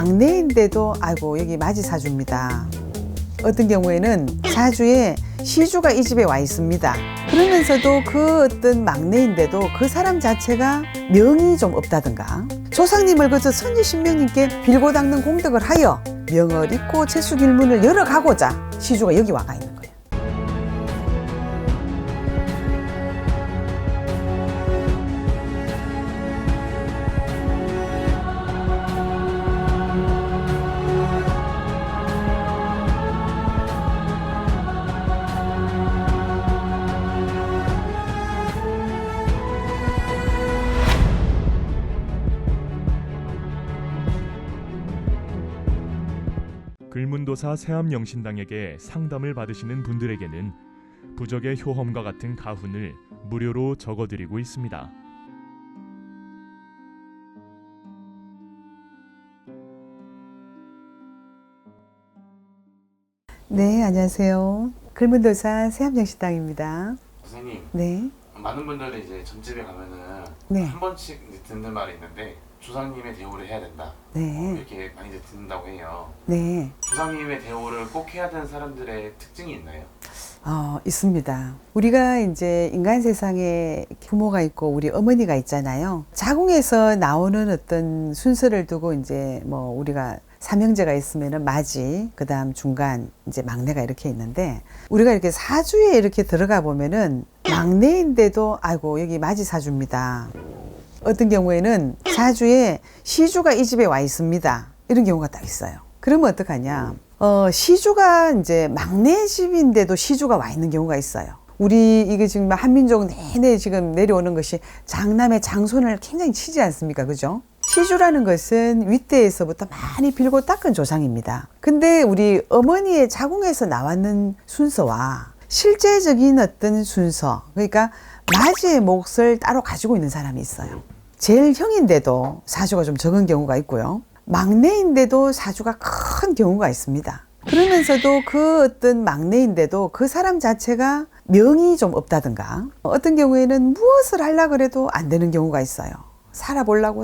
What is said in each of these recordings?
막내인데도 아이고 여기 맞이 사주입니다. 어떤 경우에는 사주에 시주가 이 집에 와 있습니다. 그러면서도 그 어떤 막내인데도 그 사람 자체가 명이 좀 없다든가 조상님을 거쳐 선지신명님께 빌고 닦는 공덕을 하여 명을 잇고 재수길문을 열어가고자 시주가 여기 와가 있는 거예요. 글문도사 세암영신당에게 상담을 받으시는 분들에게는 부적의 효험과 같은 가훈을 무료로 적어드리고 있습니다. 네, 안녕하세요. 글문도사 세암영신당입니다. 선생님, 네. 많은 분들이 이제 점집에 가면은 네. 한 번씩 이제 듣는 말이 있는데 조상님의 대우를 해야 된다. 네. 이렇게 많이 이제 듣는다고 해요. 네. 조상님의 대우를 꼭 해야 되는 사람들의 특징이 있나요? 있습니다. 우리가 이제 인간 세상에 부모가 있고 우리 어머니가 있잖아요. 자궁에서 나오는 어떤 순서를 두고 이제 뭐 우리가 삼형제가 있으면은 마지, 그 다음 중간, 이제 막내가 이렇게 있는데 우리가 이렇게 사주에 이렇게 들어가 보면은 막내인데도 아이고 여기 마지 사주입니다. 어떤 경우에는 사주에 시주가 이 집에 와 있습니다. 이런 경우가 딱 있어요. 그러면 어떡하냐? 시주가 이제 막내 집인데도 시주가 와 있는 경우가 있어요. 우리 이게 지금 한민족 내내 지금 내려오는 것이 장남의 장손을 굉장히 치지 않습니까? 그죠? 시주라는 것은 윗대에서부터 많이 빌고 닦은 조상입니다. 근데 우리 어머니의 자궁에서 나왔는 순서와 실제적인 어떤 순서, 그러니까 마지의 몫을 따로 가지고 있는 사람이 있어요. 제일 형인데도 사주가 좀 적은 경우가 있고요. 막내인데도 사주가 큰 경우가 있습니다. 그러면서도 그 어떤 막내인데도 그 사람 자체가 명이 좀 없다든가 어떤 경우에는 무엇을 하려고 해도 안 되는 경우가 있어요. 살아보려고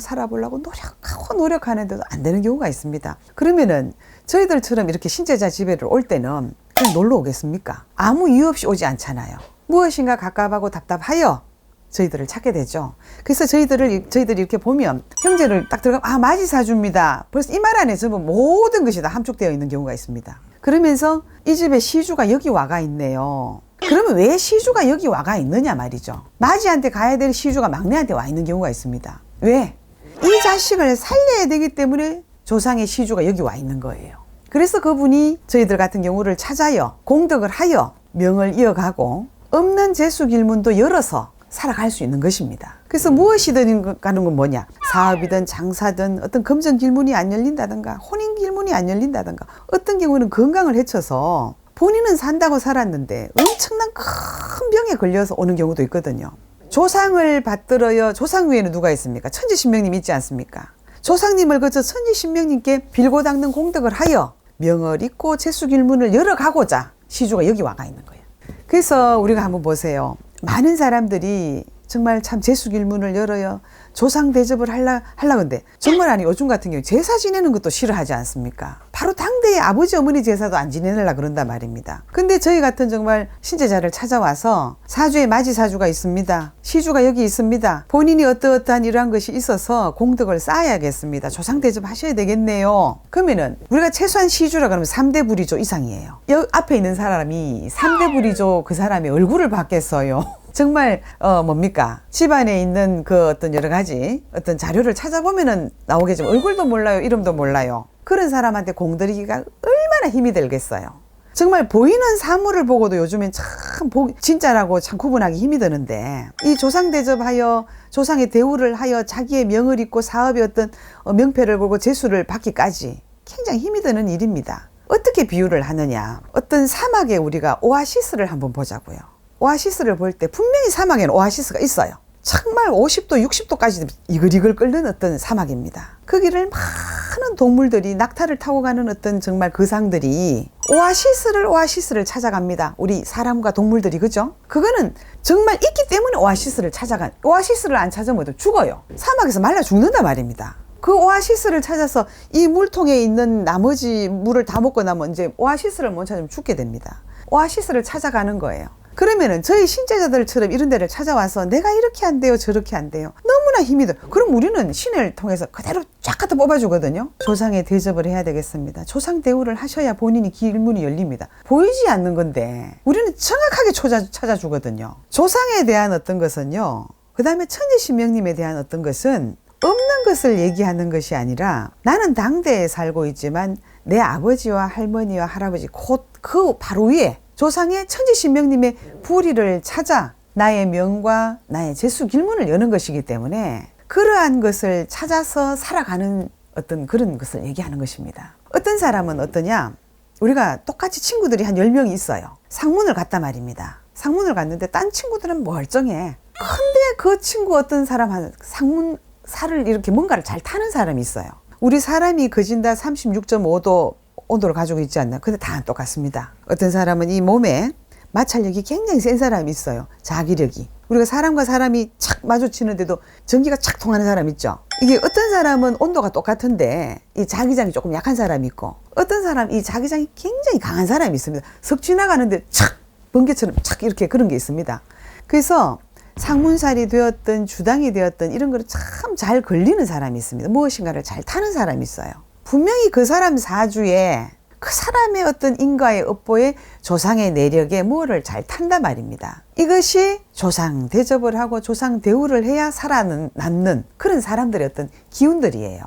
노력하는데도 안 되는 경우가 있습니다. 그러면은 저희들처럼 이렇게 신재자 집에를 올 때는 그냥 놀러 오겠습니까? 아무 이유 없이 오지 않잖아요. 무엇인가 갑갑하고 답답하여 저희들을 찾게 되죠. 그래서 저희들이 이렇게 보면 형제를 딱 들어가면 마지 사줍니다. 벌써 이 말 안에 전부 모든 것이 다 함축되어 있는 경우가 있습니다. 그러면서 이 집에 시주가 여기 와가 있네요. 그러면 왜 시주가 여기 와가 있느냐 말이죠. 마지한테 가야 될 시주가 막내한테 와 있는 경우가 있습니다. 왜? 이 자식을 살려야 되기 때문에 조상의 시주가 여기 와 있는 거예요. 그래서 그분이 저희들 같은 경우를 찾아요. 공덕을 하여 명을 이어가고 없는 재수길문도 열어서 살아갈 수 있는 것입니다. 그래서 무엇이든 가는 건 뭐냐? 사업이든 장사든 어떤 금전길문이 안 열린다든가 혼인길문이 안 열린다든가 어떤 경우는 건강을 해쳐서 본인은 산다고 살았는데 엄청난 큰 병에 걸려서 오는 경우도 있거든요. 조상을 받들어요. 조상 위에는 누가 있습니까? 천지신명님 있지 않습니까? 조상님을 거쳐 천지신명님께 빌고 닦는 공덕을 하여 명을 잇고 재수길문을 열어가고자 시주가 여기 와가 있는 거예요. 그래서 우리가 한번 보세요. 많은 사람들이 정말 참 재수길문을 열어요. 조상 대접을 하려고 근데 정말 아니 요즘 같은 경우 제사 지내는 것도 싫어하지 않습니까? 바로 당대의 아버지 어머니 제사도 안 지내려고 그런단 말입니다. 근데 저희 같은 정말 신재자를 찾아와서 사주에 마지 사주가 있습니다. 시주가 여기 있습니다. 본인이 어떠어떠한 이러한 것이 있어서 공덕을 쌓아야겠습니다. 조상 대접 하셔야 되겠네요. 그러면은 우리가 최소한 시주라 그러면 3대 불이조 이상이에요. 여기 앞에 있는 사람이 3대 불이조 그 사람의 얼굴을 봤겠어요. 정말 뭡니까? 집안에 있는 그 어떤 여러 가지 어떤 자료를 찾아보면은 나오겠지만 얼굴도 몰라요. 이름도 몰라요. 그런 사람한테 공들이기가 얼마나 힘이 들겠어요. 정말 보이는 사물을 보고도 요즘엔 참 진짜라고 참 구분하기 힘이 드는데 이 조상 대접하여 조상의 대우를 하여 자기의 명을 잇고 사업의 어떤 명패를 걸고 재수를 받기까지 굉장히 힘이 드는 일입니다. 어떻게 비유를 하느냐? 어떤 사막에 우리가 오아시스를 한번 보자고요. 오아시스를 볼 때 분명히 사막에는 오아시스가 있어요. 정말 50도, 60도까지 이글이글 끓는 어떤 사막입니다. 거기를 많은 동물들이 낙타를 타고 가는 어떤 정말 거상들이 오아시스를 찾아갑니다. 우리 사람과 동물들이, 그죠? 그거는 정말 있기 때문에 오아시스를 안 찾으면 죽어요. 사막에서 말라 죽는단 말입니다. 그 오아시스를 찾아서 이 물통에 있는 나머지 물을 다 먹고 나면 이제 오아시스를 못 찾으면 죽게 됩니다. 오아시스를 찾아가는 거예요. 그러면은 저희 신제자들처럼 이런 데를 찾아와서 내가 이렇게 한대요, 저렇게 한대요. 너무나 힘이 들어. 그럼 우리는 신을 통해서 그대로 쫙 갖다 뽑아주거든요. 조상에 대접을 해야 되겠습니다. 조상 대우를 하셔야 본인이 길문이 열립니다. 보이지 않는 건데 우리는 정확하게 찾아주거든요. 조상에 대한 어떤 것은요. 그 다음에 천지신명님에 대한 어떤 것은 없는 것을 얘기하는 것이 아니라 나는 당대에 살고 있지만 내 아버지와 할머니와 할아버지 곧 그 바로 위에 조상의 천지신명님의 부리를 찾아 나의 명과 나의 재수 길문을 여는 것이기 때문에 그러한 것을 찾아서 살아가는 어떤 그런 것을 얘기하는 것입니다. 어떤 사람은 어떠냐? 우리가 똑같이 친구들이 한 10명이 있어요. 상문을 갔단 말입니다. 상문을 갔는데 딴 친구들은 멀쩡해. 근데 그 친구 어떤 사람 한 상문 살을 이렇게 뭔가를 잘 타는 사람이 있어요. 우리 사람이 거진다 36.5도 온도를 가지고 있지 않나? 근데 다 똑같습니다. 어떤 사람은 이 몸에 마찰력이 굉장히 센 사람이 있어요. 자기력이. 우리가 사람과 사람이 착 마주치는데도 전기가 착 통하는 사람 있죠. 이게 어떤 사람은 온도가 똑같은데 이 자기장이 조금 약한 사람이 있고 어떤 사람 이 자기장이 굉장히 강한 사람이 있습니다. 석 지나가는데 착 번개처럼 착 이렇게 그런 게 있습니다. 그래서 상문살이 되었든 주당이 되었든 이런 거를 참 잘 걸리는 사람이 있습니다. 무엇인가를 잘 타는 사람이 있어요. 분명히 그 사람 사주에 그 사람의 어떤 인과의 업보에 조상의 내력에 뭐를 잘 탄단 말입니다. 이것이 조상 대접을 하고 조상 대우를 해야 살아남는 그런 사람들의 어떤 기운들이에요.